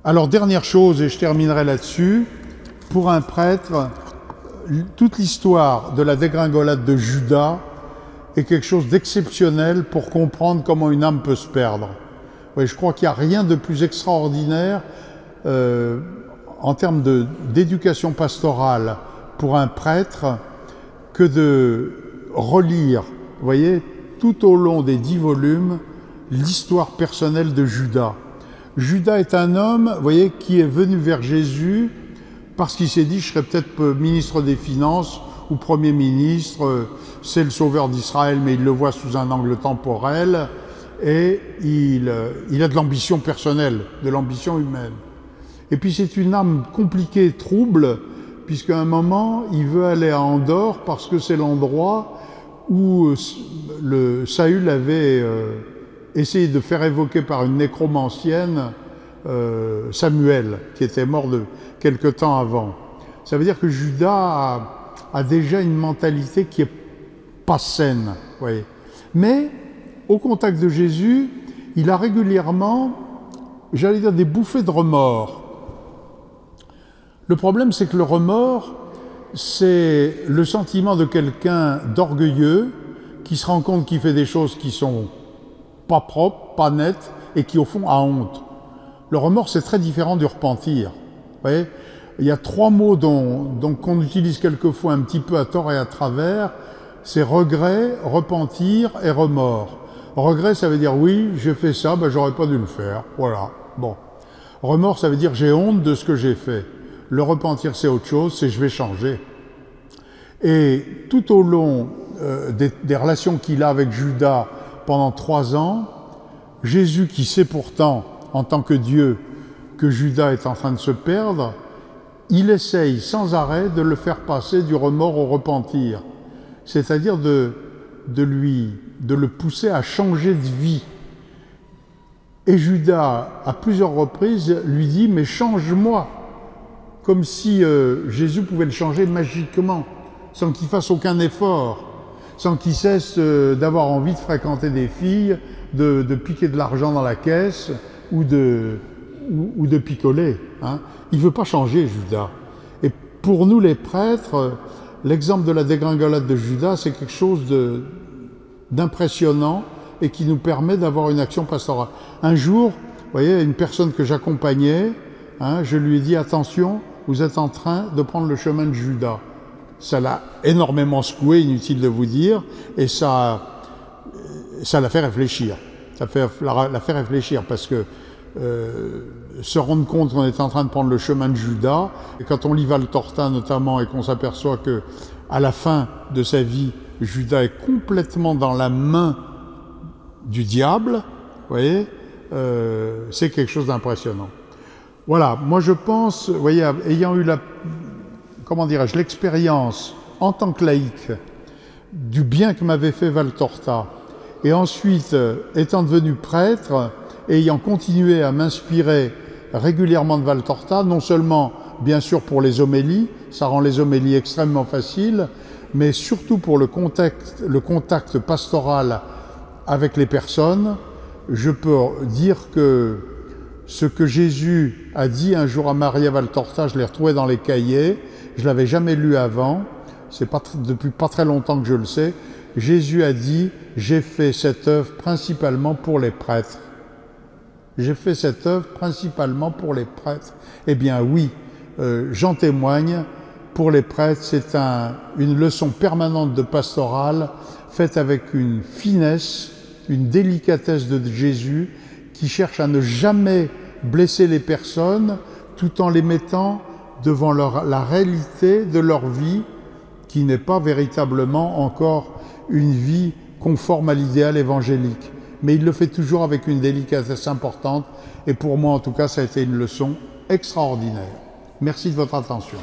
Alors, dernière chose, et je terminerai là-dessus, pour un prêtre, toute l'histoire de la dégringolade de Judas est quelque chose d'exceptionnel pour comprendre comment une âme peut se perdre. Oui, je crois qu'il n'y a rien de plus extraordinaire en termes d'éducation pastorale pour un prêtre que de relire, vous voyez, tout au long des 10 volumes, l'histoire personnelle de Judas. Judas est un homme, vous voyez, qui est venu vers Jésus parce qu'il s'est dit « je serai peut-être ministre des Finances ou Premier ministre, c'est le sauveur d'Israël, mais il le voit sous un angle temporel, et il a de l'ambition personnelle, de l'ambition humaine. » Et puis c'est une âme compliquée, trouble, puisqu'à un moment, il veut aller à Andorre parce que c'est l'endroit où Saül avait essayé de faire évoquer par une nécromancienne Samuel, qui était mort de quelque temps avant. Ça veut dire que Judas a déjà une mentalité qui est pas saine, vous voyez. Mais au contact de Jésus, il a régulièrement, j'allais dire, des bouffées de remords. Le problème, c'est que le remords, c'est le sentiment de quelqu'un d'orgueilleux qui se rend compte qu'il fait des choses qui sont pas propres, pas nettes, et qui au fond a honte. Le remords, c'est très différent du repentir. Vous voyez, il y a 3 mots qu'on utilise quelquefois un petit peu à tort et à travers, c'est regret, repentir et remords. Regret, ça veut dire oui, j'ai fait ça, ben j'aurais pas dû le faire, voilà, bon. Remords, ça veut dire j'ai honte de ce que j'ai fait. Le repentir, c'est autre chose, c'est je vais changer. Et tout au long des relations qu'il a avec Judas pendant 3 ans, Jésus, qui sait pourtant, en tant que Dieu, que Judas est en train de se perdre, il essaye sans arrêt de le faire passer du remords au repentir. C'est-à-dire de le pousser à changer de vie. Et Judas, à plusieurs reprises, lui dit « mais change-moi » comme si Jésus pouvait le changer magiquement, sans qu'il fasse aucun effort, sans qu'il cesse d'avoir envie de fréquenter des filles, de piquer de l'argent dans la caisse ou de picoler. Hein. Il ne veut pas changer, Judas. Et pour nous, les prêtres, l'exemple de la dégringolade de Judas, c'est quelque chose d'impressionnant et qui nous permet d'avoir une action pastorale. Un jour, vous voyez, une personne que j'accompagnais, hein, je lui ai dit « attention, vous êtes en train de prendre le chemin de Judas ». Ça l'a énormément secoué, inutile de vous dire, et ça l'a fait réfléchir. Ça l'a fait réfléchir parce que se rendre compte qu'on est en train de prendre le chemin de Judas, et quand on lit Valtorta notamment et qu'on s'aperçoit que à la fin de sa vie, Judas est complètement dans la main du diable, vous voyez, c'est quelque chose d'impressionnant. Voilà, moi je pense, vous voyez, ayant eu l'expérience en tant que laïc du bien que m'avait fait Valtorta, et ensuite étant devenu prêtre, et ayant continué à m'inspirer régulièrement de Valtorta, non seulement bien sûr pour les homélies, ça rend les homélies extrêmement faciles, mais surtout pour le contact pastoral avec les personnes, je peux dire que ce que Jésus a dit un jour à Maria Valtorta, je l'ai retrouvé dans les cahiers, je ne l'avais jamais lu avant, c'est depuis pas très longtemps que je le sais. Jésus a dit « j'ai fait cette œuvre principalement pour les prêtres ». J'ai fait cette œuvre principalement pour les prêtres. Eh bien oui, j'en témoigne, pour les prêtres, c'est une leçon permanente de pastorale, faite avec une finesse, une délicatesse de Jésus, qui cherche à ne jamais blesser les personnes, tout en les mettant devant la réalité de leur vie, qui n'est pas véritablement encore une vie conforme à l'idéal évangélique. Mais il le fait toujours avec une délicatesse importante, et pour moi en tout cas ça a été une leçon extraordinaire. Merci de votre attention.